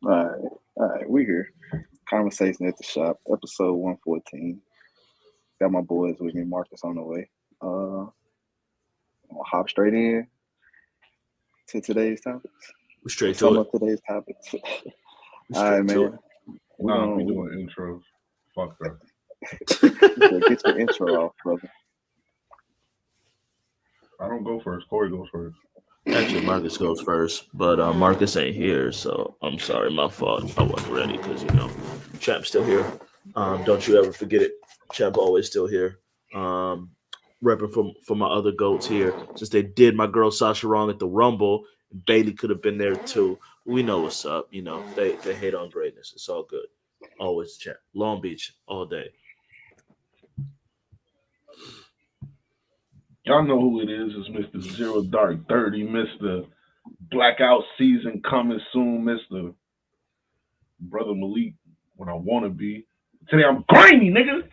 All right, we here. Conversation at the shop, episode 114. Got my boys with me, Marcus on the way. I'll hop straight in to today's topics, or Straight to some it. of today's topics. All right, Straight to man. We're Nah, we gonna doing intros. Fuck that. he said, it. get your intro off, brother. I don't go first. Corey goes first. Actually, Marcus goes first, but Marcus ain't here, so I'm sorry, my fault. I wasn't ready because Champ's still here. Don't you ever forget it. Champ always still here. Repping for my other goats here, since they did my girl Sasha wrong at the Rumble. Bailey could have been there too. We know what's up. They hate on greatness. It's all good. Always Champ. Long Beach all day. Y'all know who it is. It's Mr. Zero Dark 30, Mr. Blackout Season coming soon, Mr. Brother Malik, when I want to be. Today I'm grimy, nigga.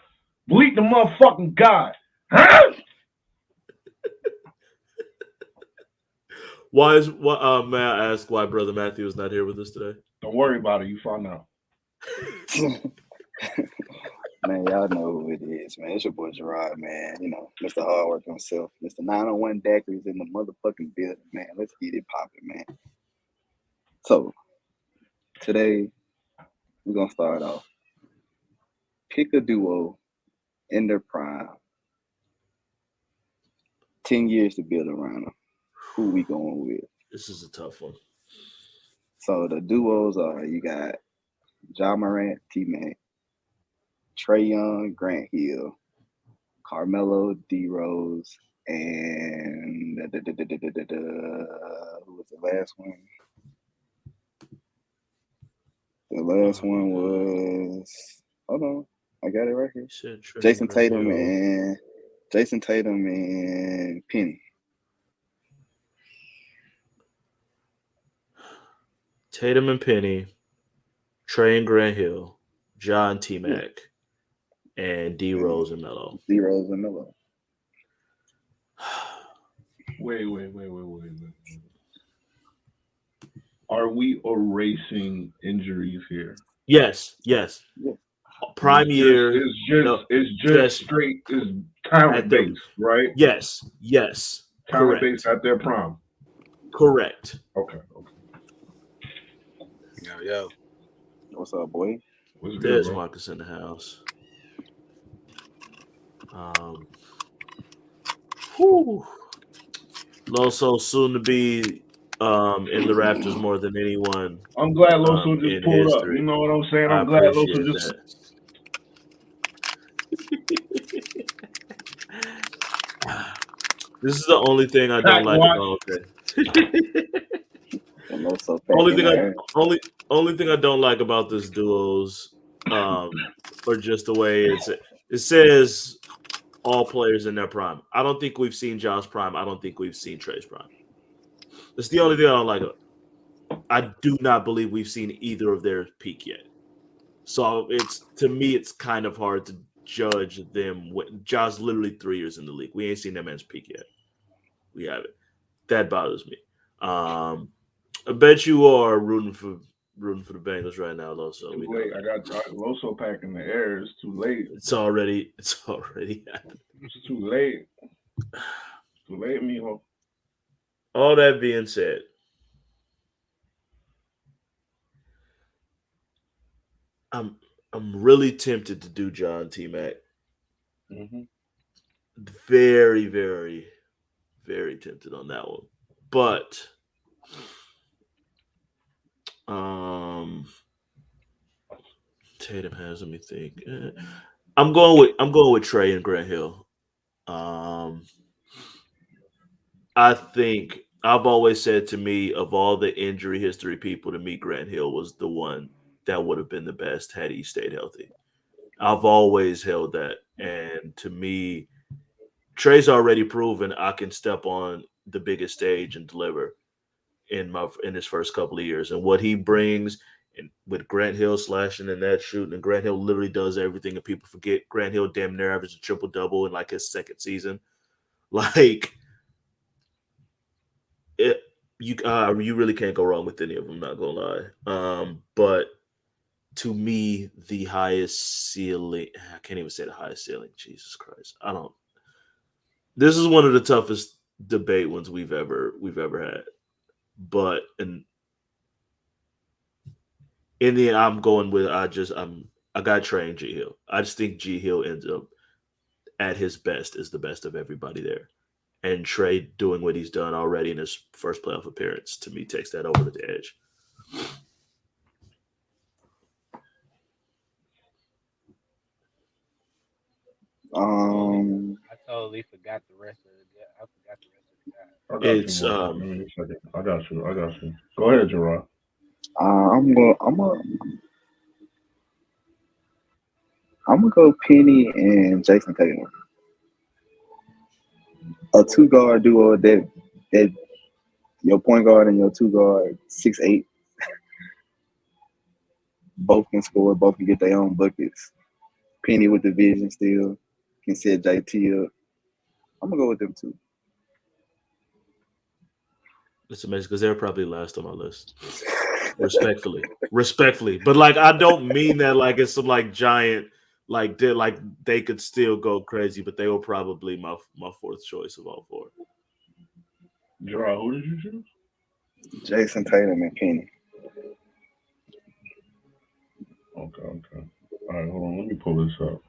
Malik the motherfucking God. Huh? Why is what? May I ask why Brother Matthew is not here with us today? Don't worry about it. You find out. Man, y'all know who it is, man. It's your boy Gerard, man. Mr. Hardwork himself. Mr. 901 Daiquiris in the motherfucking building, man. Let's get it popping, man. So, today, we're going to start off. Pick a duo in their prime. 10 years to build around them. Who we going with? This is a tough one. So, the duos are, you got Ja Morant, Tmac, Trae Young, Grant Hill, Carmelo, D Rose, and who was the last one? The last one was, hold on, I got it right here. Jayson Tatum and Penny. Tatum and Penny, Trae and Grant Hill, John Tmac, and D Rose and Melo. D Rose and Melo. Wait. Are we erasing injuries here? Yes. Prime year. It's just straight. It's talent based, right? Yes. Talent Correct. based at their prime. Correct. Okay. Yo. What's up, boy? What's good, There's bro? Marcus in the house. Loso soon to be in the Raptors more than anyone. I'm glad Loso just in pulled up. history. You know what I'm saying? I I'm glad Loso appreciate just. that. This is the only thing I don't like about only thing I don't like about this duos, or just the way it says all players in their prime. I don't think we've seen Josh's prime. I don't think we've seen Trae's prime. That's the only thing I don't like. I do not believe we've seen either of their peak yet. So to me, it's kind of hard to judge them. Josh's literally 3 years in the league. We ain't seen that man's peak yet. We haven't. That bothers me. I bet you are rooting for the Bengals right now, Loso. Too late. I got Loso pack in the air. It's too late. It's already happened. It's too late. Too late, mijo. All that being said, I'm really tempted to do John Tmac. Mm-hmm. Very, very, very tempted on that one. But Tatum has. Let me think. I'm going with Trae and Grant Hill. I think I've always said, to me, of all the injury history people, to me, Grant Hill was the one that would have been the best had he stayed healthy. I've always held that, and to me, Trae's already proven I can step on the biggest stage and deliver in his first couple of years, and what he brings. And with Grant Hill slashing and that shooting, and Grant Hill literally does everything, and people forget Grant Hill damn near averaged a triple double in like his second season. Like You really can't go wrong with any of them. Not gonna lie. But to me, the highest ceiling. I can't even say the highest ceiling. Jesus Christ, I don't. This is one of the toughest debate ones we've ever had. But in the end, I'm going with I got Trae and G Hill. I just think G Hill ends up at his best is the best of everybody there. And Trae doing what he's done already in his first playoff appearance to me takes that over the edge. I totally forgot the rest of the guy. I forgot the rest of the guy. I got It's you, Mark. Give me a second. I got you. Go ahead, Gerard. I'm gonna go Penny and Jayson Tatum. A 2-guard duo that your point guard and your 2-guard 6'8", both can score, both can get their own buckets. Penny with the vision still can set JT up. I'm gonna go with them too. It's amazing because they're probably last on my list. Respectfully, but like I don't mean that like it's some like giant like they could still go crazy, but they were probably my fourth choice of all four. Gerard, who did you choose? Jayson Tatum and Penny. Okay. All right, hold on. Let me pull this up.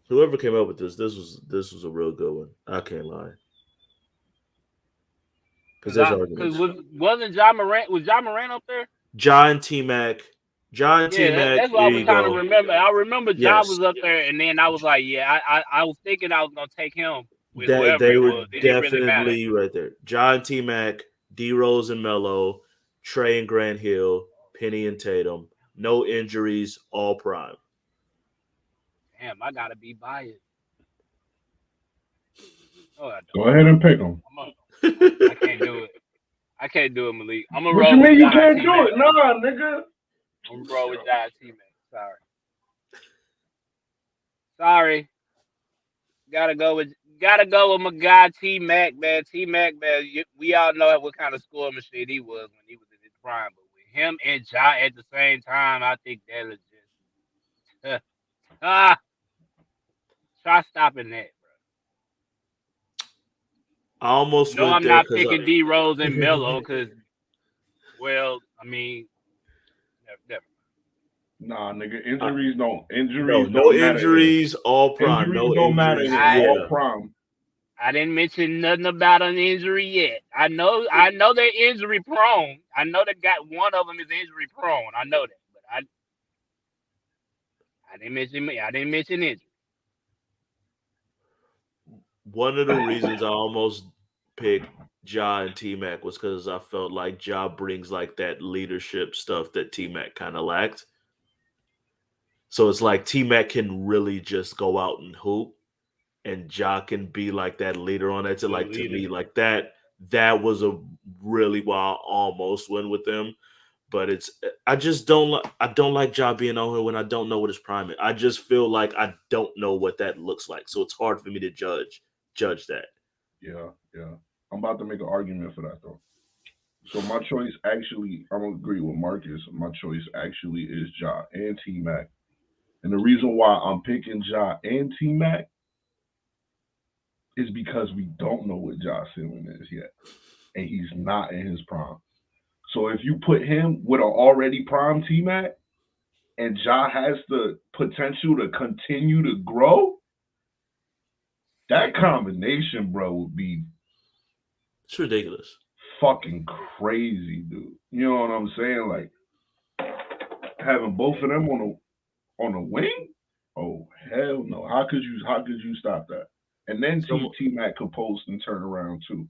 Whoever came up with this was a real good one. I can't lie. Because there's arguments. Wasn't Ja Morant? Was Ja Morant up there? Ja and Tmac. T-Mac, that's what I was trying to remember. I remember Ja was up there, and then I was like, I was thinking I was gonna take him with whoever they it were was. It didn't really matter. definitely right there. Ja and Tmac, D Rose and Melo, Trae and Grant Hill, Penny and Tatum. No injuries, all prime. Damn, I gotta be biased. Oh, Go ahead and pick them. I can't do it. I can't do it, Malik. I'm gonna roll. What you mean you can't do it? Nah, nigga. I'm gonna roll with Jai Tmac. Sorry. Gotta go with my guy Tmac, man. Tmac, man. We all know what kind of score machine he was when he was in his prime. But with him and Ja at the same time, I think that is just try stopping that, bro. I almost no, went I'm there not picking D Rose and Melo because, well, I mean, never. Nah, nigga, injuries don't. No injuries, all prime. Injuries no don't injuries, matter. All prime. I didn't mention nothing about an injury yet. I know they're injury prone. I know they got one of them is injury prone. I know that, but I didn't mention injury. One of the reasons I almost picked Ja and Tmac was because I felt like Ja brings like that leadership stuff that Tmac kind of lacked. So it's like Tmac can really just go out and hoop, and Ja can be like that leader on that. To me, like that was a really wild almost win with them. But I don't like Ja being on here when I don't know what his prime is. I just feel like I don't know what that looks like. So it's hard for me to judge that. Yeah. I'm about to make an argument for that though. So my choice actually, I'm gonna agree with Marcus. My choice actually is Ja and Tmac. And the reason why I'm picking Ja and Tmac is because we don't know what Ja's ceiling is yet. And he's not in his prime. So if you put him with an already prime Tmac and Ja has the potential to continue to grow, that combination, bro, would be it's ridiculous. Fucking crazy, dude. You know what I'm saying? Like having both of them on the wing? Oh hell no. How could you stop that? And then T-Mac could post and turn around too.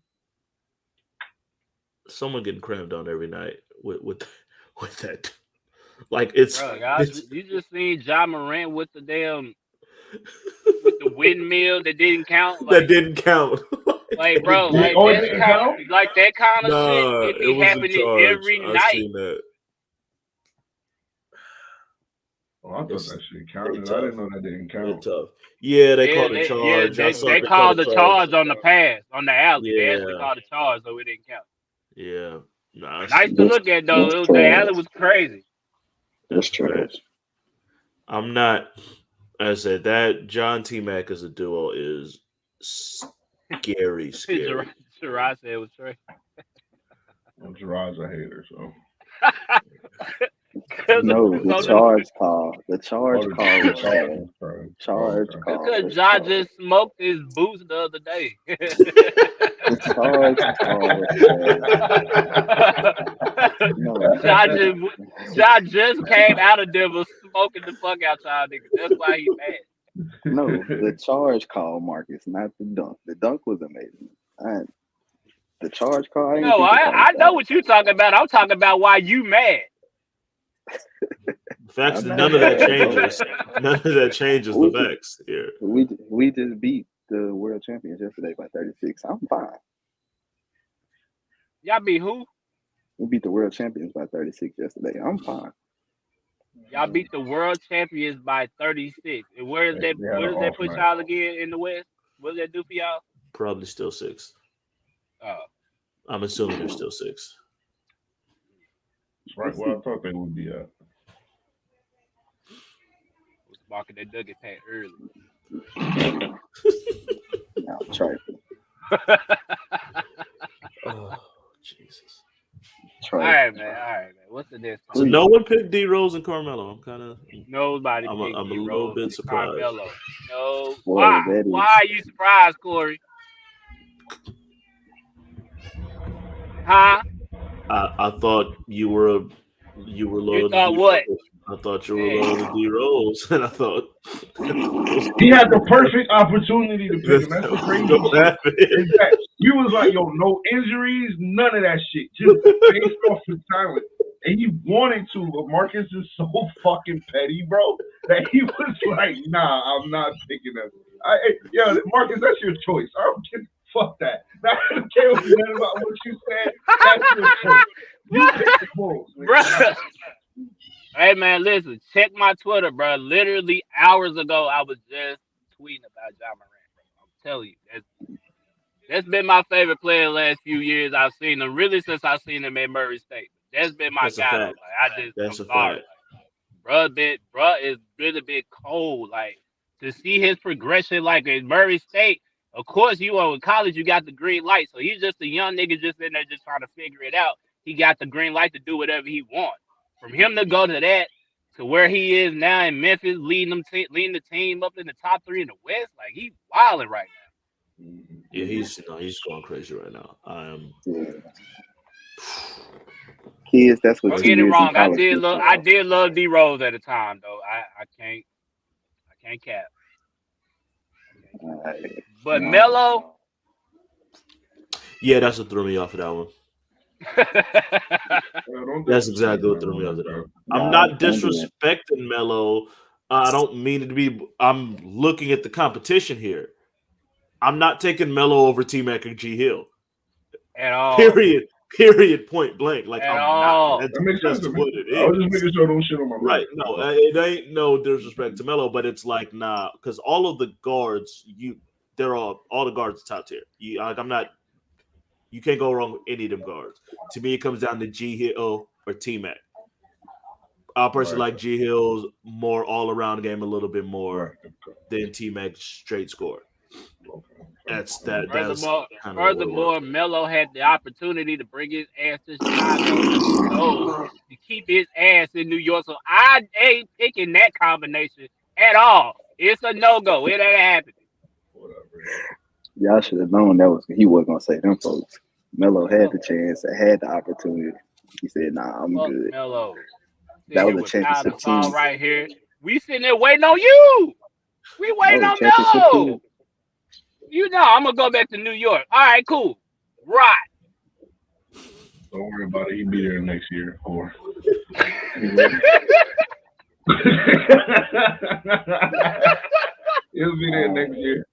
Someone getting crammed on every night with that. Like it's, bro, you just seen Ja Morant with the damn with the windmill that didn't count. That didn't count. Like, bro, like that kind of shit, it be happening every night. Seen that. Oh, I thought It's that shit counted. tough. I didn't know that didn't They're count. tough. Yeah, they called a charge. I saw they they called called a the charge. charge on the pass on the alley. They actually Yeah, called a charge, so it didn't count. yeah. Nah, But nice to That's look at though. that's The trash. alley was crazy. That's that's a fact. trash. I'm not. I said that John Tmac as a duo is scary. Gerard said it was Trae. Well, Gerard's a hater, so. No, the charge call. The Oh, charge the call was charge trash. was trash. Charge Okay. call Because was Ja trash. just smoked his boost the other day. The charge call was trash. No, Ja just came out of Denver smoking the fuck out y'all niggas. That's why he mad. no, the charge call, Marcus, not the dunk. The dunk was amazing. The charge call, I didn't No, think the call I was know bad. what you're talking about. I'm talking about why you mad. Facts. I'm not None of that mad, bro. changes. None of that changes the facts here. We just beat the world champions yesterday by 36. I'm fine. Y'all beat who? We beat the world champions by 36 yesterday. I'm fine. Y'all beat the world champions by 36. And where does that They had an off put night. y'all again in the West? What does that do for y'all? Probably still 6. Oh, I'm assuming they're still 6. That's right where I thought they would be at. was marking that nugget pack early. Now, try Oh, Jesus. All try. right, man. What's the next So one? no one picked D Rose and Carmelo. I'm kind of. Nobody I'm picked a D little Rose bit and surprised. Carmelo. No. Boy, Why? that is- Why are you surprised, Corey? Huh? I thought you were low. You to thought D what? Rose. I thought you were low to D Rose, and I thought He had the perfect opportunity to pick him. That's the crazy Don't shit. happen. Is that you was like, yo, no injuries, none of that shit. Just based off his talent. And he wanted to, but Marcus is so fucking petty, bro, that he was like, nah, I'm not picking him. Yo, Marcus, that's your choice. I don't give fuck that. I don't care nothing about what you said. That's your choice. You pick the Bulls, Bro. Hey, man, listen. Check my Twitter, bro. Literally hours ago, I was just tweeting about Ja Morant, bro. I'm telling you. That's been my favorite player the last few years I've seen him. Really, since I've seen him at Murray State. That's been my That's a guy, though. fact. Like, That's I'm a sorry. fact. Bruh is really been cold. Like, to see his progression, like, at Murray State, of course, you know, in college, you got the green light. So he's just a young nigga just in there just trying to figure it out. He got the green light to do whatever he wants. From him to go to that, to where he is now in Memphis, leading the team up in the top 3 in the West, like, he's wilding right now. Yeah, he's going crazy right now. Yeah. Kids, that's what Don't 2 get it years in wrong. I college did gets love D Rose at the time though. I can't cap. you. But Melo, Yeah, that's what threw me off of that one. That's exactly what threw me off of that one. I'm not disrespecting Melo. I don't mean it to be. I'm looking at the competition here. I'm not taking Melo over T-Mac or G Hill. at all. Period. Point blank. Like, At I'm all. not. That makes sense That's to me. what it I was is. just making sure I don't shit on my Right. No, it ain't no disrespect to Melo, but it's like, nah, because all of the guards, they're all the guards are top tier. You can't go wrong with any of them guards. To me, it comes down to G Hill or T-Mac. I personally like G Hill's more all-around game a little bit more than T-Mac's straight score. That's that. Furthermore, Melo had the opportunity to bring his ass to Chicago to keep his ass in New York. So I ain't picking that combination at all. It's a no-go. It ain't happening. Y'all should have known he wasn't gonna say them folks. Melo had the chance, had the opportunity. He said, "Nah, I'm good." Melo. That was a championship team right here. We sitting there waiting on you. We waiting on Melo. You know, I'm gonna go back to New York. All right, cool. Right. Don't worry about it. He'll be there next year. Or he'll be there next year.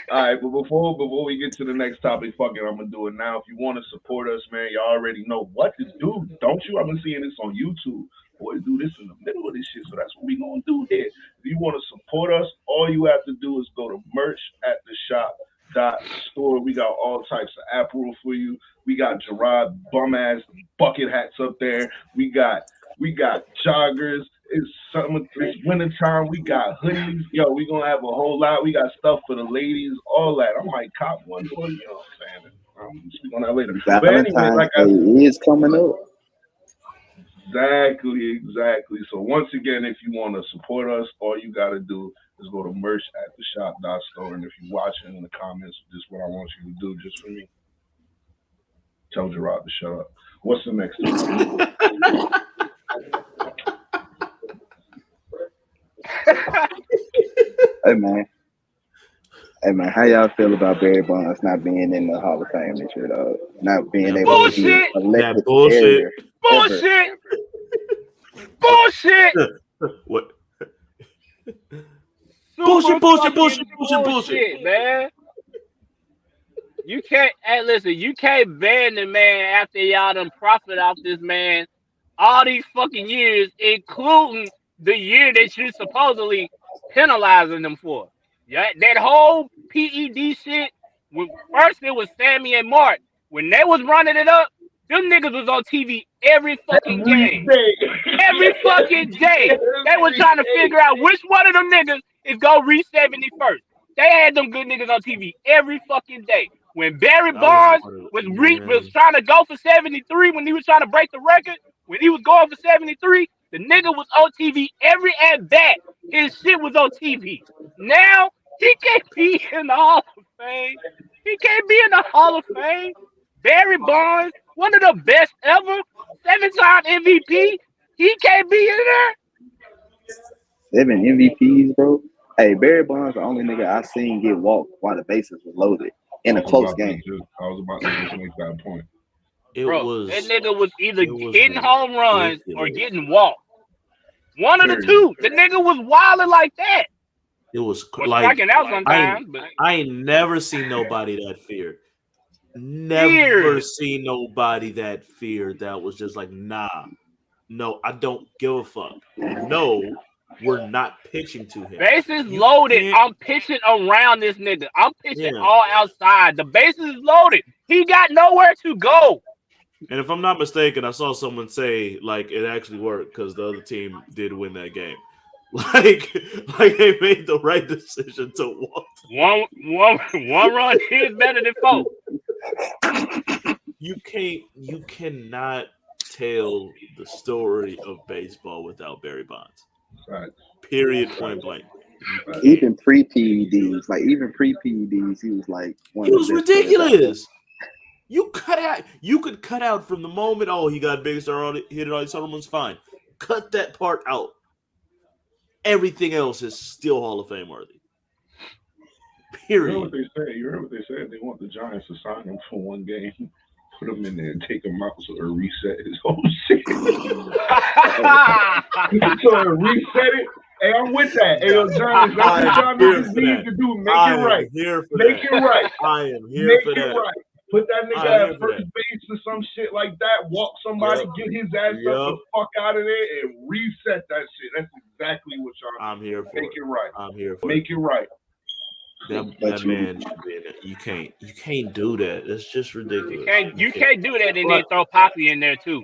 All right, but before we get to the next topic, fuck it, I'm gonna do it now. If you want to support us, man, you already know what to do, don't you? I've been seeing this on YouTube. boys do this in the middle of this shit. So that's what we gonna do here. If you want to support us, all you have to do is go to merch at the shop.store. We got all types of apparel for you. We got Gerard bum ass bucket hats up there. We got joggers. It's winter time. We got hoodies. Yo, we gonna have a whole lot. We got stuff for the ladies, all that. I might cop one for you know what I'm saying. I'll speak on that later. But anyway, like I Day is coming up. Exactly. So once again, if you want to support us, all you gotta do is go to merch at the shop.store. And if you're watching in the comments, just what I want you to do, just for me, tell Gerard to shut up. What's the next one? Hey man, how y'all feel about Barry Bonds not being in the Hall of Fame this year, dog? Not being That able to be bullshit. elected Bullshit. Bullshit. What? Super Bullshit, fucking bullshit. man. You can't, hey, listen, you can't ban the man after y'all done profit off this man all these fucking years, including the year that you supposedly penalizing them for. Yeah, that whole PED shit, when first it was Sammy and Mark. When they was running it up, them niggas was on TV every fucking game. Every fucking day. They was trying to figure out which one of them niggas is gonna reach 70 first. They had them good niggas on TV every fucking day. When Barry Bonds was trying to go for 73, when he was trying to break the record, when he was going for 73, the nigga was on TV every at bat. His shit was on TV. Now he can't be in the Hall of Fame. He can't be in the Hall of Fame. Barry Bonds, one of the best ever, 7-time MVP. He can't be in there. 7 MVPs, bro. Hey, Barry Bonds the only nigga I seen get walked while the bases was loaded in a close game. I was about to just make that point. That nigga was either hitting home runs or getting walked. One of the two. The nigga was wilding like that. It was like striking out sometimes. I ain't never seen nobody that feared. Never seen nobody that feared that was just like, nah, no, I don't give a fuck. No, we're not pitching to him. Bases loaded. I'm pitching around this nigga. I'm pitching all outside. The bases is loaded. He got nowhere to go. And if I'm not mistaken, I saw someone say like it actually worked because the other team did win that game. Like they made the right decision to walk. One run is better than 4. You cannot tell the story of baseball without Barry Bonds. Right. Period. Point blank. Even pre-PEDs, he was like one. He was ridiculous. You could cut out from the moment. Oh, he got big star, hit all these home runs. Fine. Cut that part out. Everything else is still Hall of Fame worthy. Period. You heard what they said? They want the Giants to sign him for one game, put him in there, and take him out so to reset his whole shit. So to reset it. Hey, I'm with that. Hey, yo, Giants, that's what y'all need to do. Make it right. Make it right. I am here for that. Right. Put that nigga at first base or some shit like that. Walk somebody, get his ass up the fuck out of there, and reset that shit. That's exactly what y'all. I'm here for. Make it right. I'm here for. Make it right. That man, you can't do that. That's just ridiculous. You can't do that and then throw Poppy in there too.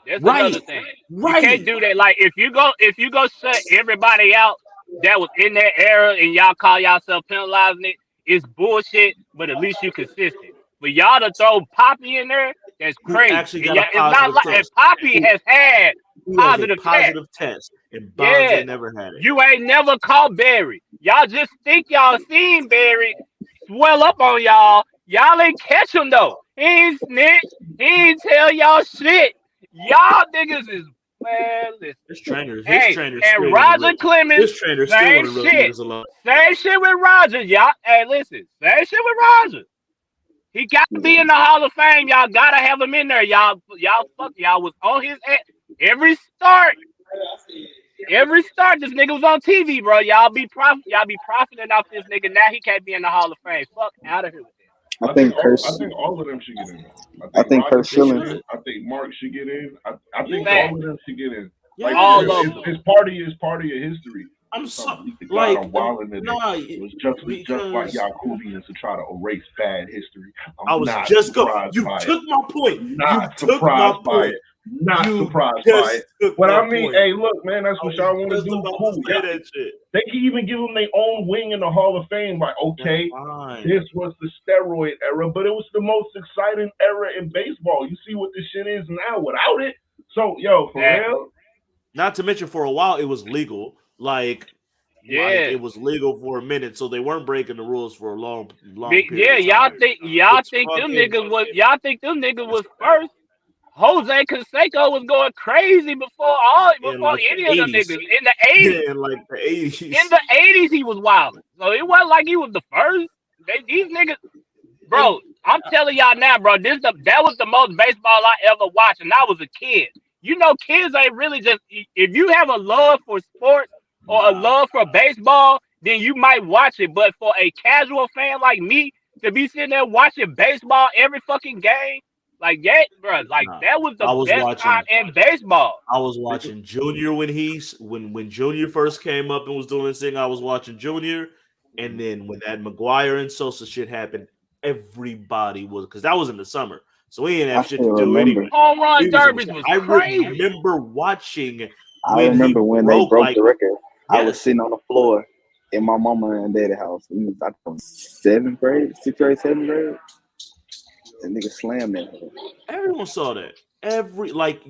That's another thing. Right. You can't do that. Like if you go shut everybody out that was in that era and y'all call yourself penalizing it, it's bullshit. But at least you consistent. But y'all to throw Poppy in there, that's crazy. It's not like if Poppy has had positive tests, and Bonds ain't never had it. You ain't never caught Barry. Y'all just think y'all seen Barry swell up on y'all. Y'all ain't catch him though. He ain't snitch. He ain't tell y'all shit. Y'all niggas is listen. His trainer. And Roger Clemens, same shit. Same shit with Roger. Y'all, hey, listen. Same shit with Roger. He got to be in the Hall of Fame. Y'all gotta have him in there. Y'all was on his ass. Every start, this nigga was on TV, bro. Y'all be profiting off this nigga. Now he can't be in the Hall of Fame. Fuck out of here with that. I think all of them should get in. I think Kurt Schilling. I think Mark should get in. I think all of them should get in. Like All Yes. of them. it's part of your history. I'm So so the God like I'm wilding in nah, it. It's just like because Yakubians to try to erase bad history. I I'm was not just go. surprised You by it. took my point. You Not took my surprised by point. it. Not You surprised by just it. took But my I mean, point. hey, look, man, that's I what y'all was want to just do. about Cool. to say that shit. They can even give them their own wing in the Hall of Fame. Like, okay, That's fine. this was the steroid era, but it was the most exciting era in baseball. You see what this shit is now without it. So, yo, for real. Not to mention, for a while it was legal. Like it was legal for a minute, so they weren't breaking the rules for a long period of time. Y'all It's think them fucking niggas was first. Jose Canseco was going crazy before in like any the of them 80s. niggas. In the 80s. Yeah, in like the 80s. In the 80s he was wild. So it wasn't like he was the first. These niggas, bro, I'm telling y'all now, bro, that was the most baseball I ever watched, and I was a kid. You know, kids ain't really just, if you have a love for sports or a love for baseball, then you might watch it. But for a casual fan like me to be sitting there watching baseball every fucking game, like that, bro, like that was the I was best time in baseball. I was watching Junior when Junior first came up and was doing this thing. I was watching Junior, and then when that McGuire and Sosa shit happened, everybody was, because that was in the summer, so we didn't have shit to do anyway. Home run derbies was crazy. I remember watching. I remember when they broke the record. I was Yes. sitting on the floor in my mama and daddy house. We was like from 7th grade, 6th grade, 7th grade. That nigga slammed that. Everyone saw that.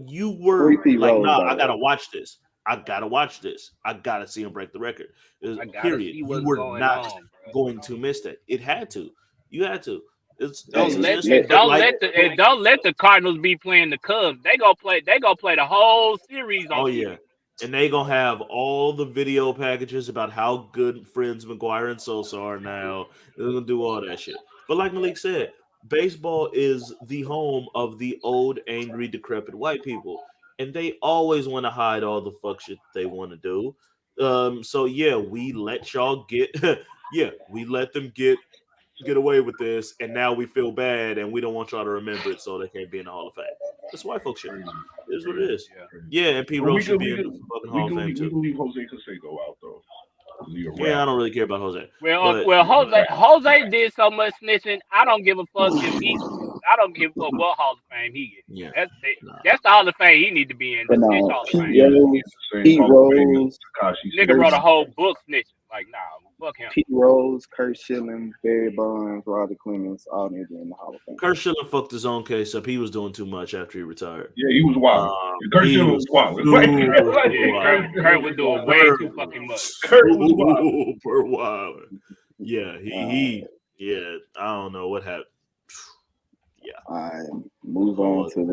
You were Repeat like, rolls, nah, by I the gotta way. watch this. I gotta watch this. I gotta see him break the record. I gotta Period. see You what's were going not on, bro. going to miss that. It had to. You had to. Don't let like, the Cardinals be playing the Cubs. They gonna play the whole series on oh TV. yeah. And they gonna have all the video packages about how good friends McGuire and Sosa are now. They're gonna do all that shit. But like Malik said, baseball is the home of the old, angry, decrepit white people, and they always want to hide all the fuck shit they want to do. So yeah, we let y'all get, we let them get away with this, and now we feel bad, and we don't want y'all to remember it, so they can't be in the Hall of Fame. That's white folks shit. It is what it is. Yeah, and Pete Rose should be in the fucking Hall of Fame too. We can leave Jose Canseco out though. Yeah, I don't really care about Jose. Well, Jose did so much snitching. I don't give a fuck if I don't give a fuck what Hall of Fame he gets. Yeah, that's the Hall of Fame he need to be in. But The snitch no, Hall of Fame. Pete Rose, Nigga wrote a whole book snitching. Like, nah, fuck him. Pete Rose, Kurt Schilling, Barry Bonds, Roger Clemens, all niggas in the Hall of Fame. Kurt Schilling fucked his own case up. He was doing too much after he retired. Yeah, he was wild. Kurt Schilling was wild. Kurt was doing way too fucking much. Kurt was wild. Per wild. Yeah, yeah. I don't know what happened. Yeah. All right, move on to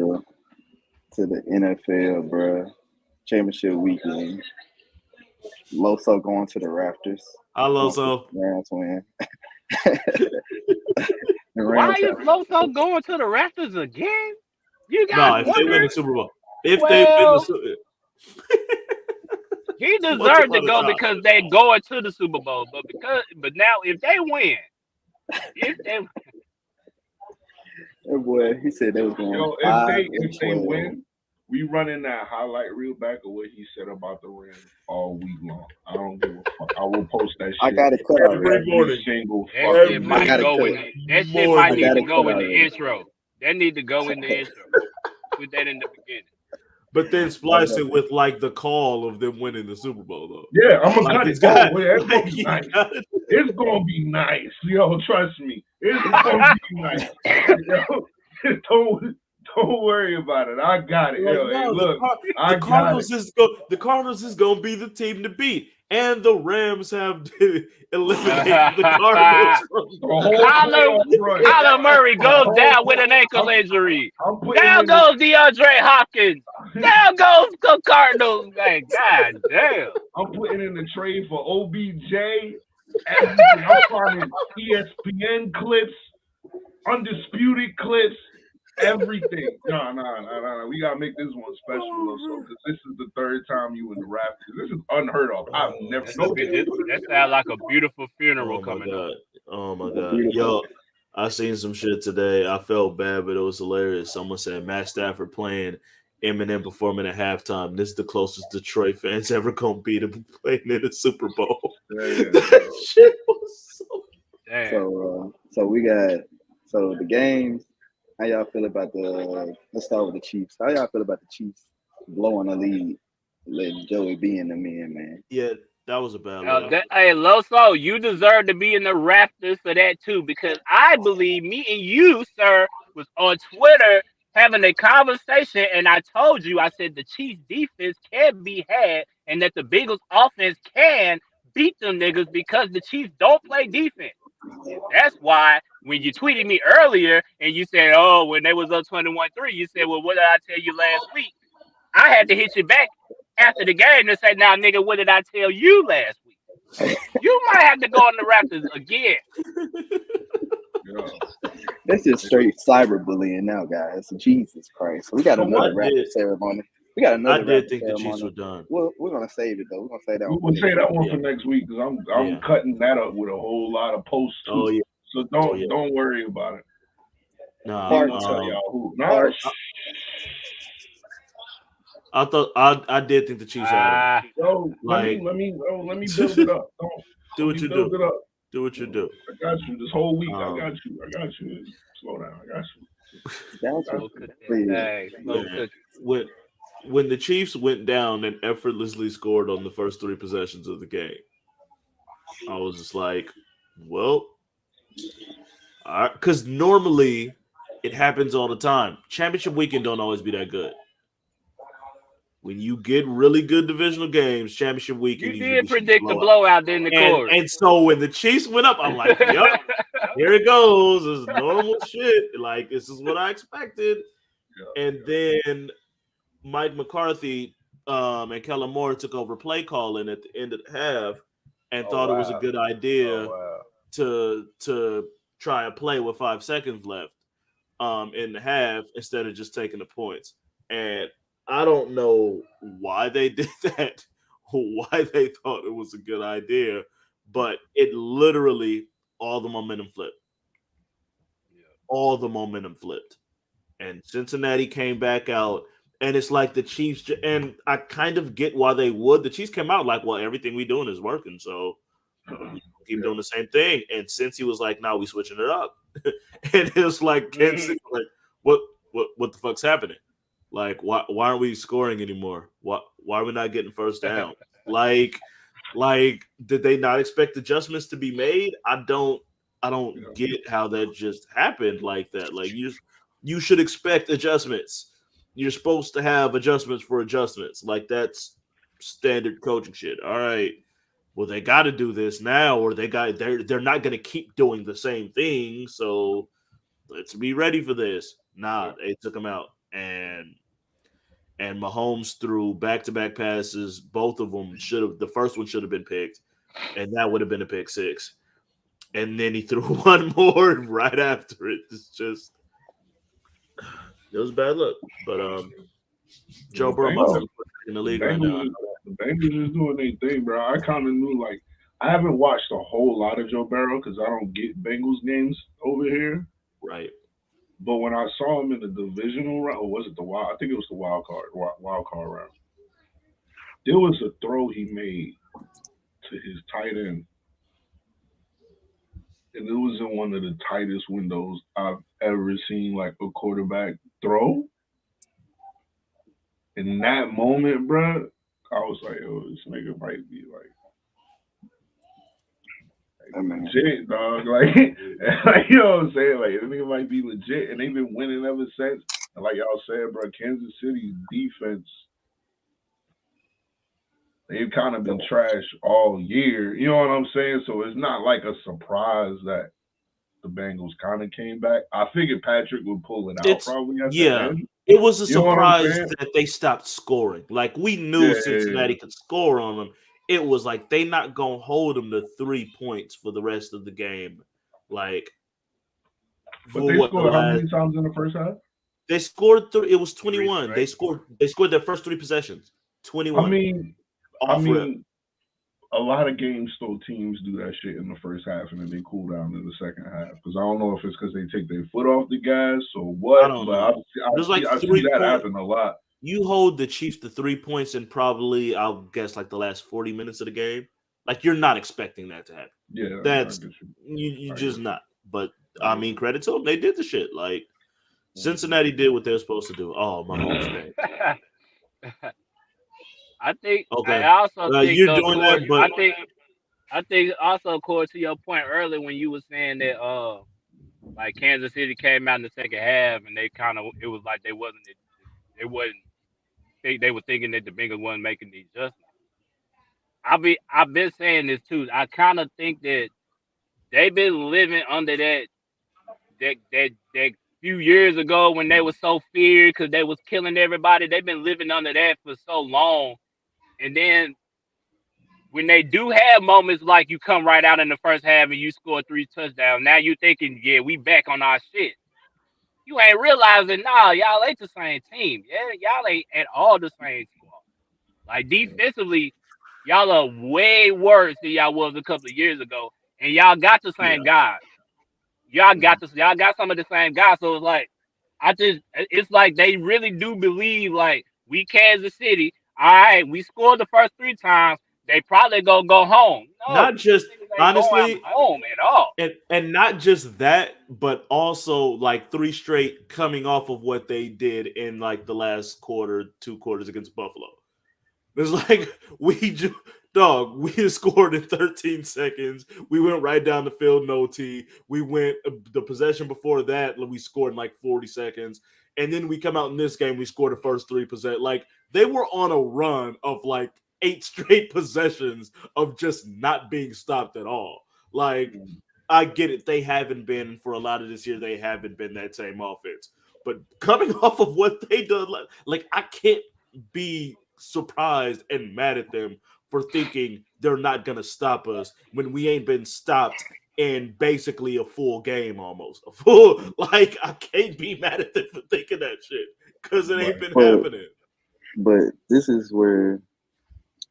the NFL, bro. Championship weekend. Loso going to the Raptors. Hi, Loso. Rams win. Why is Loso going to the Raptors again? You guys no, if they win the Super Bowl. They win the Super Bowl. He deserved to go because they're going to the Super Bowl. But now if they win, that boy, he said they was going if they win, we running that highlight reel back of what he said about the Rams all week long. I don't give a fuck. I will post that shit. I got it cut out every morning. That shit might need to go in the intro. That need to go in the intro. Put that in the beginning. But then splice it with like the call of them winning the Super Bowl, though. Yeah, I'm gonna cut it. It's gonna be nice. It's gonna be nice, yo. Trust me, it's gonna be nice. Yo, don't worry about it. I got it. Yo, hey, look, the Cardinals is gonna be the team to beat, and the Rams have eliminated the Cardinals from Kyler Murray goes down with an ankle injury. Down goes DeAndre Hopkins. Down goes the Cardinals. Man, God damn. I'm putting in the trade for OBJ. I'm finding ESPN clips, undisputed clips. Everything. No. We gotta make this one special, also, because this is the third time you in the Raptors. This is unheard of. I've never. That sounds like a beautiful funeral coming up. Oh my god, yo! I seen some shit today. I felt bad, but it was hilarious. Someone said Matt Stafford playing Eminem performing at halftime. This is the closest Detroit fans ever gonna be to playing in the Super Bowl. That shit was so. Damn. So we got the games. How y'all feel about the? Let's start with the Chiefs. How y'all feel about the Chiefs blowing the lead, letting Joey B in them in, man? Yeah, that was a bad look. Hey, Loso, you deserve to be in the Raptors for that too, because I believe me and you, sir, was on Twitter having a conversation, and I told you, I said the Chiefs defense can be had, and that the Bengals offense can beat them niggas because the Chiefs don't play defense. And that's why when you tweeted me earlier and you said, oh, when they was up 21-3, you said, well, what did I tell you last week? I had to hit you back after the game and say, now, nigga, what did I tell you last week? You might have to go on the Raptors again. That's just straight cyberbullying now, guys. Jesus Christ. We got another Raptor ceremony. We got another. I did think the Chiefs were done. We're gonna save it though. We're gonna say that. We'll say that one for next week because I'm cutting that up with a whole lot of posts. Oh yeah. So don't worry about it. I thought I did think the Chiefs had it. Let me build it up. Do what you do. Do what you do. I got you this whole week. I got you. Slow down. I got you. When the Chiefs went down and effortlessly scored on the first 3 possessions of the game, I was just like, well, because normally it happens all the time. Championship weekend don't always be that good. When you get really good divisional games, championship weekend, you did predict the blowout in the court. And so when the Chiefs went up, I'm like, yep, here it goes. This is normal shit. Like, this is what I expected. And then Mike McCarthy and Kellen Moore took over play calling at the end of the half and thought it was a good idea to try a play with 5 seconds left in the half instead of just taking the points. And I don't know why they did that or why they thought it was a good idea, but it literally all the momentum flipped. All the momentum flipped. And Cincinnati came back out, and it's like the Chiefs, and I kind of get why they would. The Chiefs came out like, well, everything we doing is working, so keep doing the same thing. And Cincy was like, no, we switching it up. And it was like, Kansas City, like, what the fuck's happening? Like, why aren't we scoring anymore? Why are we not getting first down? Like, did they not expect adjustments to be made? I don't get how that just happened like that. Like, you should expect adjustments. You're supposed to have adjustments for adjustments. Like, that's standard coaching shit. All right. Well, they got to do this now, or they're not going to keep doing the same thing. So let's be ready for this. Nah, they took them out. And Mahomes threw back-to-back passes. Both of them the first one should have been picked, and that would have been a pick 6. And then he threw one more right after it. It was a bad look. But Joe Burrow in the league right now. The Bengals is doing their thing, bro. I kind of knew, like, I haven't watched a whole lot of Joe Burrow because I don't get Bengals games over here. Right. But when I saw him in the divisional round, or was it the wild? I think it was the wild card round. There was a throw he made to his tight end, and it was in one of the tightest windows I've ever seen, like a quarterback throw. In that moment, bro, I was like, "Oh, this nigga might be like." Legit, dog. Like, you know what I'm saying? Like, this nigga might be legit, and they've been winning ever since. And like y'all said, bro, Kansas City's defense, they've kind of been trash all year. You know what I'm saying? So it's not like a surprise that the Bengals kind of came back. I figured Patrick would pull it out probably at the end. It was a surprise that they stopped scoring. Like, we knew Cincinnati could score on them. It was like they not going to hold them to 3 points for the rest of the game. Like, but they scored how many times in the first half? They scored it was 21. Right? They scored their first 3 possessions. 21. I mean, a lot of games though teams do that shit in the first half and then they cool down in the second half. Because I don't know if it's because they take their foot off the gas or what. I don't know. I see that happen a lot. you hold the Chiefs to 3 points in probably, I'll guess, like the last 40 minutes of the game. Like, you're not expecting that to happen. Yeah, That's I guess you I just agree. not. But I mean, credit to them, they did the shit. Like Cincinnati did what they're supposed to do. Oh, Mahomes paid. I think I Okay, also think you're though, doing Corey, that, but I think also, Corey, to your point earlier when you were saying that like Kansas City came out in the second half and they kind of it was like they wasn't they were thinking that the Bengals wasn't making the adjustments. I've been saying this too. I kind of think that they've been living under that few years ago when they were so feared because they was killing everybody. They've been living under that for so long, and then when they do have moments like you come right out in the first half and you score 3 touchdowns, now you thinking, yeah, we back on our shit. You ain't realizing, nah, y'all ain't the same team. Yeah, y'all ain't at all the same squad. Like defensively, y'all are way worse than y'all was a couple of years ago, and y'all got the yeah, same guys. Y'all got some of the same guys. So it's like it's like they really do believe like we Kansas City. All right, we scored the first 3 times. They probably gonna go home. No, not just niggas ain't going honestly, home at all. and not just that, but also like 3 straight coming off of what they did in like the last quarter, 2 quarters against Buffalo. It's like we had scored in 13 seconds. We went right down the field, no T. We went the possession before that, we scored in like 40 seconds. And then we come out in this game, we scored the first 3%. Like they were on a run of like 8 straight possessions of just not being stopped at all. Like I get it, they haven't been for a lot of this year, they haven't been that same offense. But coming off of what they done, like I can't be surprised and mad at them for thinking they're not gonna stop us when we ain't been stopped in basically a full game almost. A full like I can't be mad at them for thinking that shit because it ain't been But happening. this is where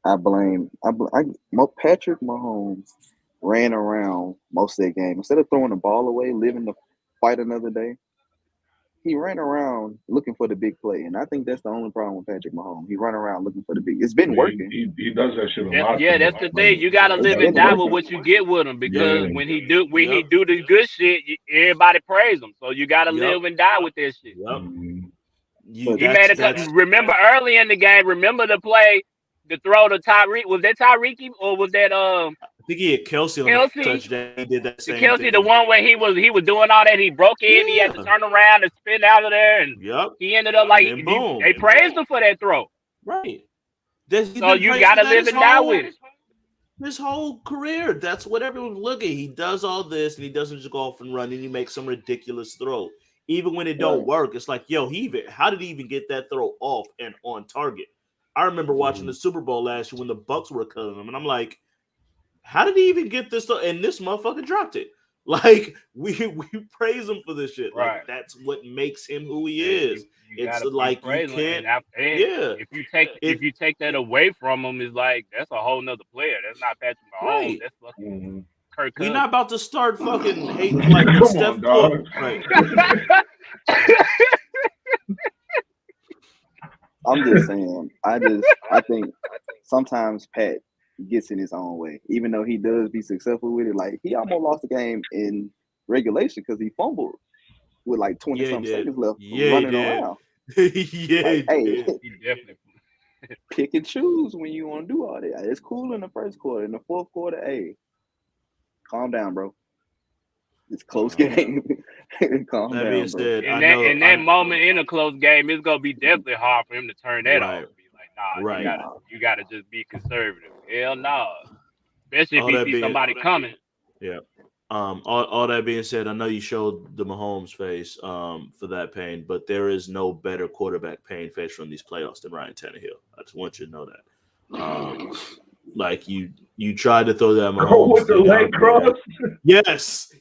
Patrick Mahomes ran around most of that game instead of throwing the ball away, living to fight another day. He ran around looking for the big play, and I think that's the only problem with Patrick Mahomes. He run around looking for the big. It's been working. He does that shit a lot. Yeah, that's the thing. You gotta It's live and been die with working. what you get with him because Yeah. when he Yep. do the good shit, everybody praise him. So you gotta Yep. live and die with that shit. Yep. But He made remember early in the game. Remember the play, the throw to Tyreek. Was that Tyreek or was that I think he had Kelsey on the Kelsey? touchdown. He did that The same Kelsey, thing. the one where he was doing all that. He broke in. He had to Yeah. turn around and spin out of there, and Yep. he ended up like And then boom. they praised him for that throw. Right. He's So been you praised gotta for that live and die with it. his whole career. That's what everyone's looking. He does all this and he doesn't just go off and run and he makes some ridiculous throw. Even when it don't Right. work, it's like, yo, how did he even get that throw off and on target? I remember watching the Super Bowl last year when the Bucks were killing him, and I'm like, how did he even get this throw? And this motherfucker dropped it. Like we praise him for this shit. Right. Like that's what makes him who he Yeah, is. you It's gotta like you praise him. can't. And Yeah. if you take that away from him, it's like that's a whole nother player. That's not Patrick Mahomes. Right. That's fucking Kirk We Cousins. not about to start fucking hating like Come Steph on, dog. Right. I'm just saying. I think sometimes Pat gets in his own way, even though he does be successful with it. Like he almost lost the game in regulation because he fumbled with like 20 something seconds left, running around. Yeah, Like, he hey, did. He definitely. pick and choose when you want to do all that. It's cool in the first quarter. In the fourth quarter, hey, calm down, bro. It's a close game. Calm That down, being bro. said, In that moment in a close game, it's gonna be definitely hard for him to turn that Right. off. Be like, nah, Right. you gotta just be conservative. Hell no. Especially if All he that see being- somebody coming. Yeah. All that being said, I know you showed the Mahomes face for that pain, but there is no better quarterback pain face from these playoffs than Ryan Tannehill. I just want you to know that. Like you tried to throw that Mahomes with the thing leg out there. cross. Yes.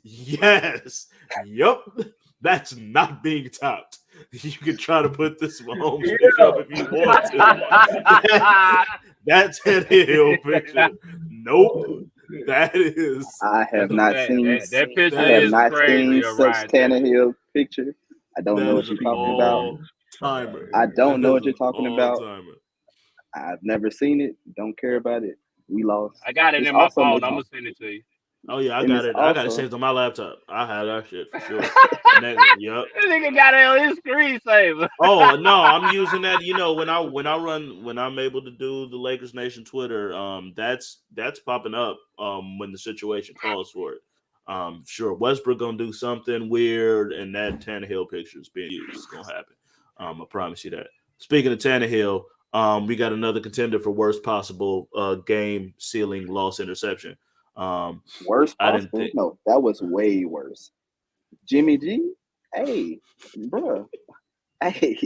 Yup. That's not being topped. You can try to put this Mahomes picture up if you want to. That's Tannehill picture. Nope. That is. I have not seen. that picture I have is not crazy. seen Of such Ryan Tannehill. Tannehill picture. I don't know what you're talking about. all timer. I don't know what you're That's an talking about. all-timer. I've never seen it. Don't care about it. We lost. I got it It's in my also phone. makes- I'm gonna send it to you. Oh yeah, I And got it's it. I got it also- saved on my laptop. I had that shit for sure. Yep. This nigga got it on his screensaver. Oh no, I'm using that. You know, when I'm able to do the Lakers Nation Twitter, that's popping up when the situation calls for it. Sure, Westbrook gonna do something weird, and that Tannehill picture is being used. It's gonna happen. I promise you that. Speaking of Tannehill, we got another contender for worst possible game sealing loss interception. Worst I didn't possible? think. No, that was way worse. Jimmy G, hey, bruh, hey,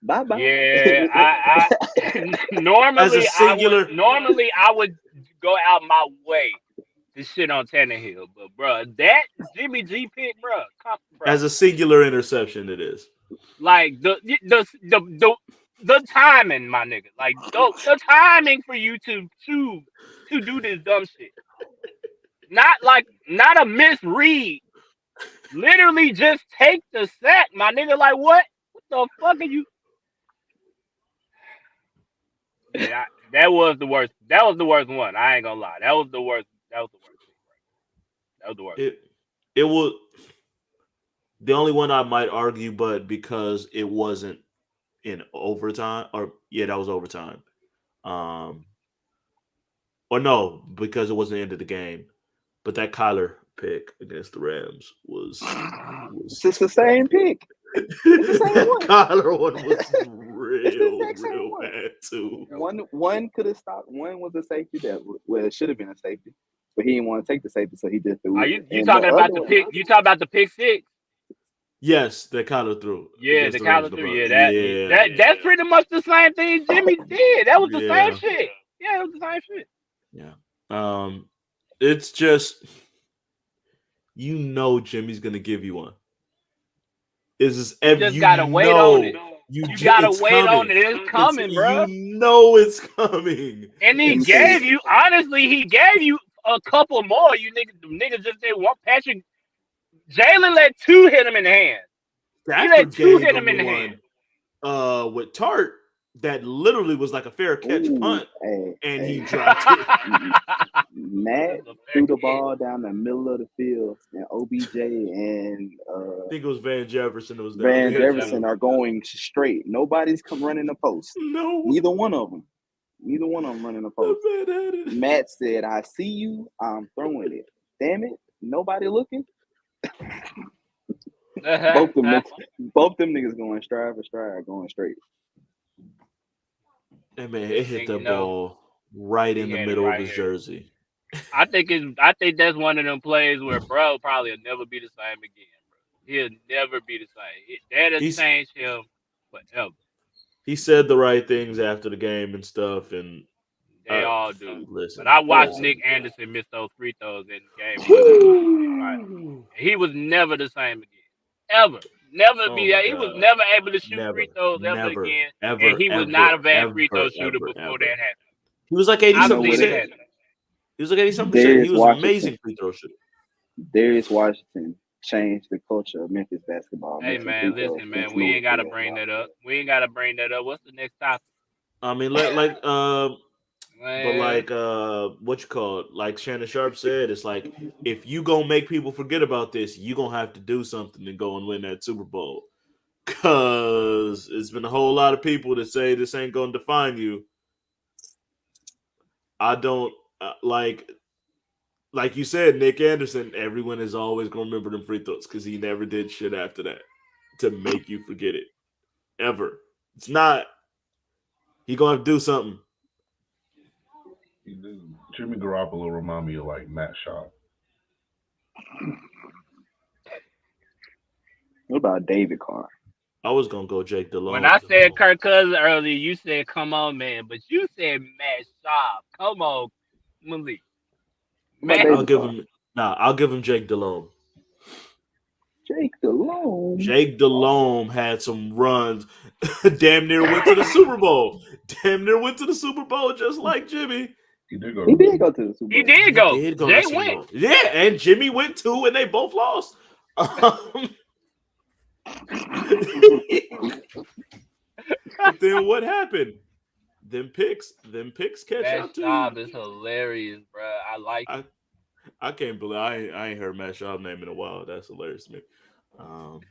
bye bye. Yeah, I normally I would go out my way to shit on Tannehill, but bro, that Jimmy G pick, bro, As a singular interception, it is. like the timing, my nigga, like the timing for you to do this dumb shit, not a misread, literally just take the sack, my nigga. Like what the fuck are you? Yeah, that was the worst. That was the worst one. I ain't gonna lie. That was the worst. That was the worst. That was the worst. It was the only one I might argue, but because it wasn't in overtime, that was overtime. Or no, because it wasn't the end of the game. But that Kyler pick against the Rams was It's just the same pick. that Kyler one was It's the exact same real one. bad too. One could have stopped. One was a safety it should have been a safety, but he didn't want to take the safety, so he just threw Are it. you And talking about other the one- pick? You talking about the pick six? Yes, that Kyler threw. Yeah, against the Rams Kyler in threw. the Yeah, that's pretty much the same thing Jimmy did. That was the Yeah. same shit. Yeah, it was the same shit. Yeah. It's just Jimmy's gonna give you one. Is this You just gotta wait on it. You gotta wait on it. It's coming, bro. You know it's coming. And he Let me gave see. you, honestly, he gave you a couple more. You niggas just did one. Patrick Jalen let two hit him in the hand. He let two hit him in the hand. With Tart, that literally was like a fair catch punt, hey, and hey. he dropped it. Matt threw the ball down the middle of the field, and OBJ and I think it was Van Jefferson that was down Van there. Jefferson are going straight. Nobody's come running the post. No, Neither one of them running the post. that man had it. Matt said, "I see you. I'm throwing it. Damn it! Nobody looking." Both them niggas going stride for stride, going straight. That man, it hit And, the ball right in the had it middle right of his here. jersey. I think that's one of them plays where bro probably will never be the same again, bro. He'll never be the same. That'll change him forever. He said the right things after the game and stuff, and They all do. Listen, But I watched Nick Anderson miss those free throws in the game. He was never the same again. Ever. Never Oh be. my He God. was never able to shoot Never, free throws ever never, again. ever, And he was ever, not a bad ever, free throw shooter ever, before ever. that happened. He was like I 87%. believe it happened. He was like 87%. Darius He was Washington. an amazing free throw shooter. Darius Washington changed the culture of Memphis basketball. Hey man, listen, man, we ain't gotta bring that up. What's the next topic? I mean, but like what you call it, like Shannon Sharp said, it's like if you gonna make people forget about this, you gonna have to do something to go and win that Super Bowl. Cause it's been a whole lot of people that say this ain't gonna define you. I don't like you said, Nick Anderson. Everyone is always gonna remember them free throws because he never did shit after that to make you forget it. Ever. It's not. He gonna have to do something. Jimmy Garoppolo remind me of like Matt Schaub. What about David Carr? I was gonna go Jake DeLone. When I said Kirk Cousins earlier, you said, "Come on, man," but you said Matt Schaub. Come on, Malik. Man, I'll give him Jake DeLone. Jake DeLone. Jake DeLone had some runs. Damn near went to the Super Bowl. Just like Jimmy. He did go. He did go to the Super Bowl. he did go. to Jay the Super went. Bowl. Yeah, and Jimmy went too, and they both lost. But then what happened? Them picks catch That up to job you. is hilarious, bro. I like it. I can't believe I ain't heard Matt Schaub's name in a while. That's hilarious to me. That job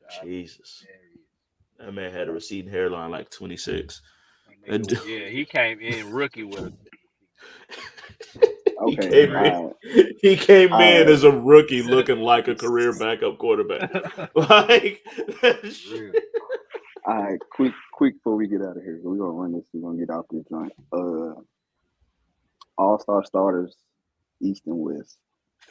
is Jesus, hilarious. that man had a receding hairline like 26. That nigga, yeah, he came in rookie with a. He Okay, came all in. right, He came all in right. as a rookie, looking like a career backup quarterback. Like, Real. All right, quick before we get out of here. We're gonna run this. We're gonna get off this joint. All-star starters, East and West.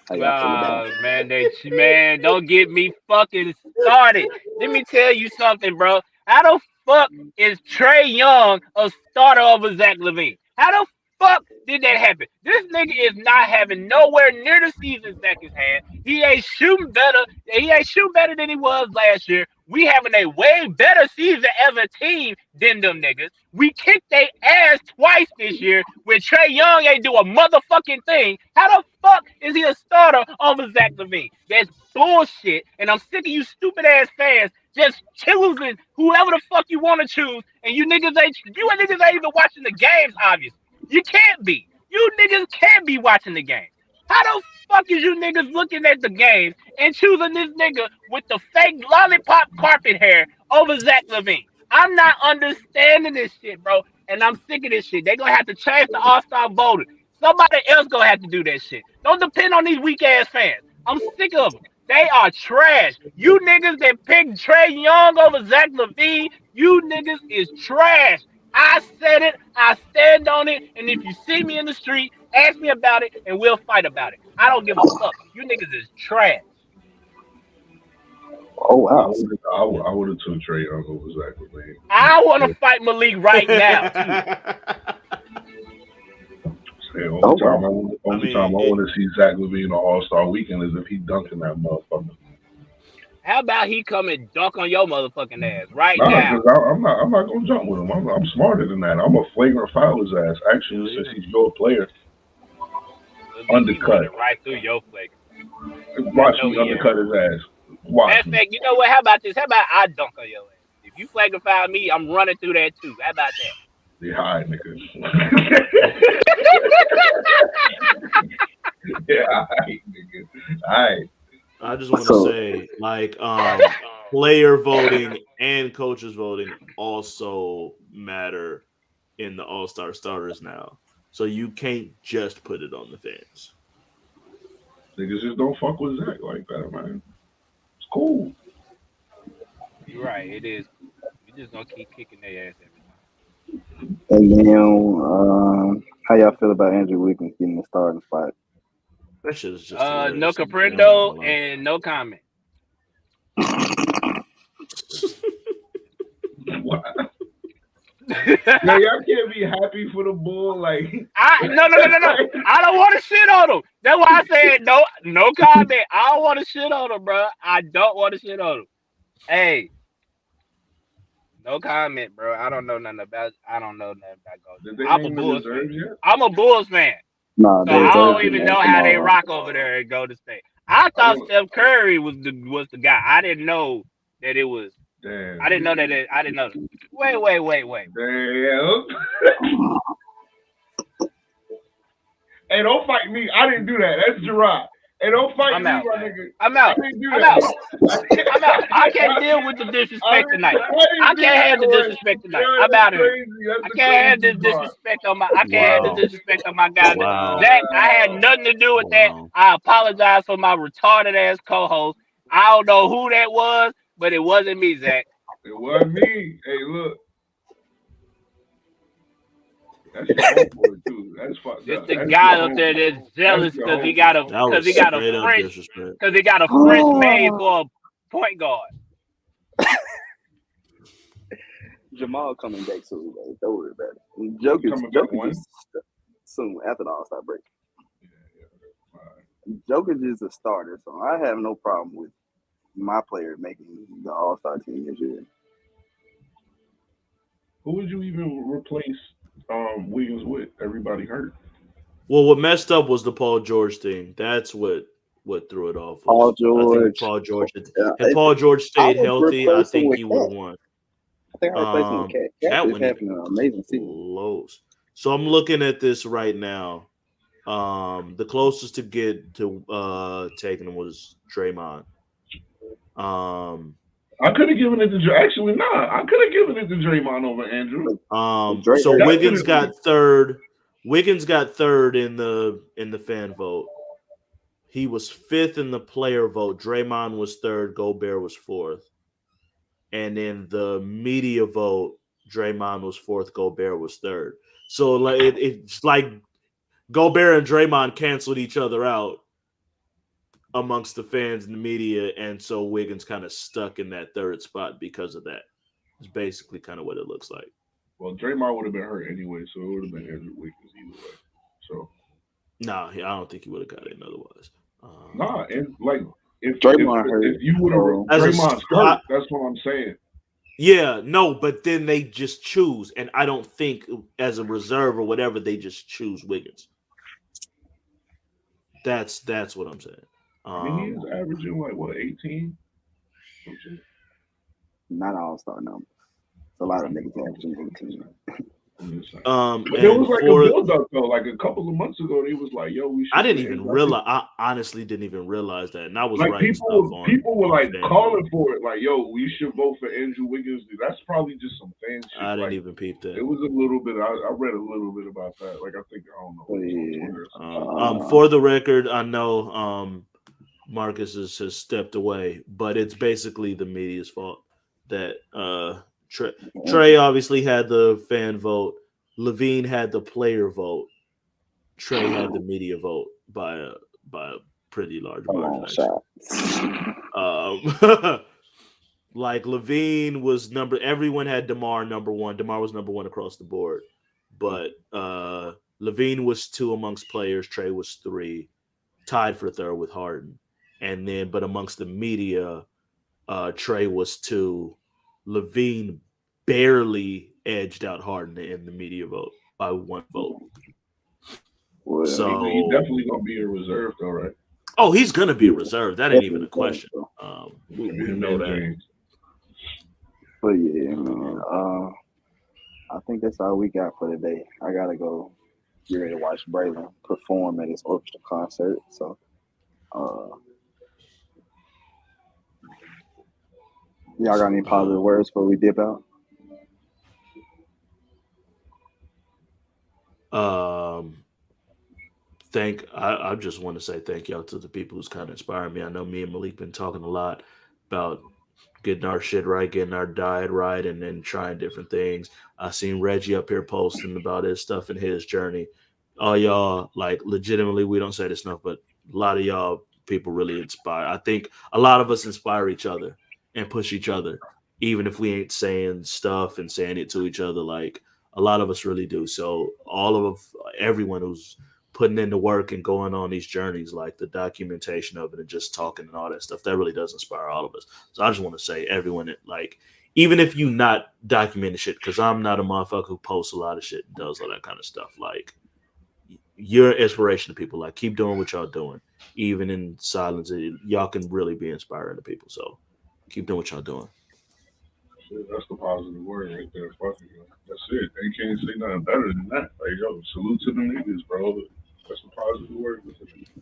How y'all feel about it? Man, don't get me fucking started. Let me tell you something, bro. How the fuck is Trae Young a starter over Zach LaVine? How the fuck did that happen? This nigga is not having nowhere near the season Zach has had. He ain't shooting better. He ain't shooting better than he was last year. We having a way better season as a team than them niggas. We kicked their ass twice this year when Trae Young ain't do a motherfucking thing. How the fuck is he a starter over Zach LaVine? That's bullshit. And I'm sick of you stupid ass fans just choosing whoever the fuck you want to choose. And you niggas ain't even watching the games, obviously. You can't be. You niggas can't be watching the games. How the fuck is you niggas looking at the games and choosing this nigga with the fake lollipop carpet hair over Zach LaVine? I'm not understanding this shit, bro. And I'm sick of this shit. They gonna have to change the All-Star voting. Somebody else gonna have to do that shit. Don't depend on these weak ass fans. I'm sick of them. They are trash. You niggas that picked Trae Young over Zach LaVine, you niggas is trash. I said it. I stand on it. And if you see me in the street, ask me about it, and we'll fight about it. I don't give a fuck. You niggas is trash. Oh wow. I would have took Trae Young over Zach LaVine. I want to fight Malik right now too. Only time I want to see Zach LaVine on All-Star Weekend is if he dunking that motherfucker. How about he come and dunk on your motherfucking ass right Nah, now? because I'm not gonna jump with him. I'm smarter than that. I'm a flagrant foul his ass. Actually, since he's your player, undercut. Right through your flag. Watch me undercut his ass. Watch Matter of fact, you know what? How about this? How about I dunk on your ass? If you flag and foul me, I'm running through that too. How about that? Yeah, all right, nigga. Yeah, all right, nigga. All right. I just want to say, like, player voting and coaches voting also matter in the All-Star starters now. So you can't just put it on the fans. Niggas just don't fuck with Zach like that, man. It's cool. You're right. It is. We just gonna keep kicking their ass every time. And then, how y'all feel about Andrew Wiggins getting the starting spot? That shit is just no comprendo and no comment. Wow. No, y'all can't be happy for the bull. Like no. I don't want to shit on him. That's why I said no comment. I don't want to shit on him, bro. I don't want to shit on him. Hey, no comment, bro. I don't know nothing about Golden. I'm a Bulls fan. I'm a Bulls fan. Nah, so I don't even know how they rock over there at Golden State. I thought Steph Curry was the guy. I didn't know that it was. Damn. I didn't know that. I didn't know. Wait. Damn. Hey, don't fight me. I didn't do that. That's Gerard. Hey, don't fight me, my nigga. I'm out. I'm out. I can't deal with the disrespect tonight. I can't have the disrespect tonight. I'm out of here. I can't have this disrespect on my. I can't have this disrespect on my guy. Wow. Zach, I had nothing to do with that. I apologize for my retarded ass co-host. I don't know who that was, but it wasn't me, Zach. It wasn't me. Hey, look. That's your homeboy too. That's fucked up. It's the guy up there that's jealous because he got a French maid for a point guard. Jamal coming back soon, man. Don't worry about it. Jokic soon after the All-Star break. Jokic is a starter, so I have no problem with my player making the All-Star team this year. Who would you even replace Wiggins with? Everybody hurt. Well, what messed up was the Paul George thing. That's what threw it off. Paul George. If Paul George stayed healthy, I think he would have won. I think I replaced him with Cat. Cat Cat is went having an amazing season. close. So I'm looking at this right now. The closest to get to taking him was Draymond. I could have given it to actually I could have given it to Draymond over Andrew. So Wiggins Definitely. got third. Wiggins got third in the fan vote. He was fifth in the player vote. Draymond was third. Gobert was fourth. And in the media vote, Draymond was fourth. Gobert was third. So like it's like Gobert and Draymond canceled each other out amongst the fans and the media, and so Wiggins kind of stuck in that third spot because of that. It's basically kind of what it looks like. Well, Draymond would have been hurt anyway, so it would have been Andrew Wiggins either way. So, I don't think he would have got it otherwise. And like if Draymond hurt, if you would have Draymond's hurt, that's what I'm saying. Yeah, no, but then they just choose, and I don't think as a reserve or whatever they just choose Wiggins. That's what I'm saying. I mean, he is averaging like what 18. Not all-star numbers. It's a lot of niggas averaging 18. But there was like a build-up though. Like a couple of months ago, they was like, "Yo, we should." I didn't even realize. I honestly didn't even realize that, and I was like writing stuff on. People were like calling for it, like, "Yo, we should vote for Andrew Wiggins." That's probably just some fan shit. I didn't even peep that. It was a little bit. I read a little bit about that. Like I think I don't know. For the record, I know Marcus has stepped away, but it's basically the media's fault that Trae obviously had the fan vote. Levine had the player vote. Trae had the media vote by a pretty large margin. Like Levine was everyone had DeMar number one. DeMar was number one across the board. But Levine was 2 amongst players. Trae was 3, tied for third with Harden. And then, but amongst the media, Trae was 2. Levine barely edged out Harden in the media vote by 1 vote. Well, so he's definitely gonna be a reserve, though, right? Oh, he's gonna be a reserve. That ain't even a question. We know that. But yeah, man. I think that's all we got for today. I gotta go get ready to watch Braylon perform at his orchestra concert. So, y'all got any positive words before we dip out? I just want to say thank y'all to the people who's kind of inspired me. I know me and Malik been talking a lot about getting our shit right, getting our diet right, and then trying different things. I seen Reggie up here posting about his stuff and his journey. All y'all, like, legitimately, we don't say this enough, but a lot of y'all people really inspire. I think a lot of us inspire each other and push each other, even if we ain't saying stuff and saying it to each other. Like, a lot of us really do. So everyone who's putting in the work and going on these journeys, like the documentation of it and just talking and all that stuff, that really does inspire all of us. So I just want to say, everyone, like, even if you not documenting shit, because I'm not a motherfucker who posts a lot of shit and does all that kind of stuff, like, you're an inspiration to people. Like, keep doing what y'all doing, even in silence. Y'all can really be inspiring to people. So keep doing what y'all doing. That's the positive word right there. That's it. They can't say nothing better than that. Like, yo, salute to the niggas, bro. That's the positive word.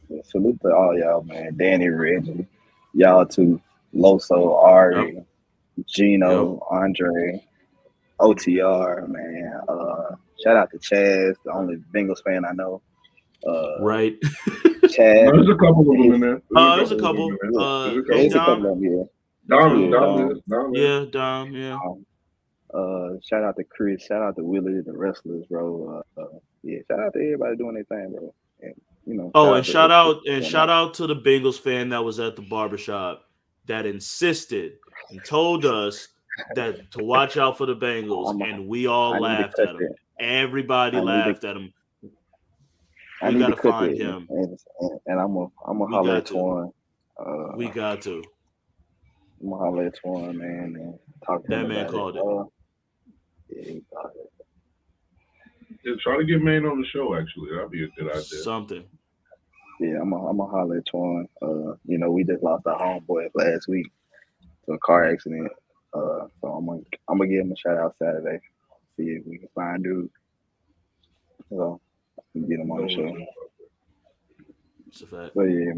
Yeah, salute to all y'all, man. Danny, Reggie, y'all too. Loso, Ari, Gino, Andre, OTR, man. Shout out to Chaz, the only Bengals fan I know. Right. Chaz. There's a couple of them in there. There's a couple. There's a couple of them here. Dom, yeah. Shout out to Chris. Shout out to Willie, the wrestlers, bro. Yeah, shout out to everybody doing their thing, bro. And, you know. Shout out to the Bengals fan that was at the barbershop that insisted and told us that to watch out for the Bengals, and we all laughed at him. Everybody laughed at him. We gotta find him, and I'm gonna holler at Twan. We got to. I'm gonna holler at Twan, man, and talk to him. That man called it. Yeah, he called it. Yeah, try to get man on the show. Actually, that'd be a good idea. Something. Yeah, I'm gonna holler at Twan. You know, we just lost our homeboy last week to a car accident. So I'm gonna give him a shout out Saturday. See if we can find dude. So get him on the show. It's a fact. But yeah,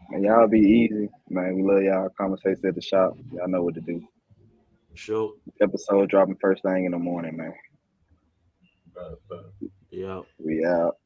man, y'all be easy, man. We love y'all conversations at the shop. Y'all know what to do. Sure. Episode dropping first thing in the morning, man. But Yeah. We out.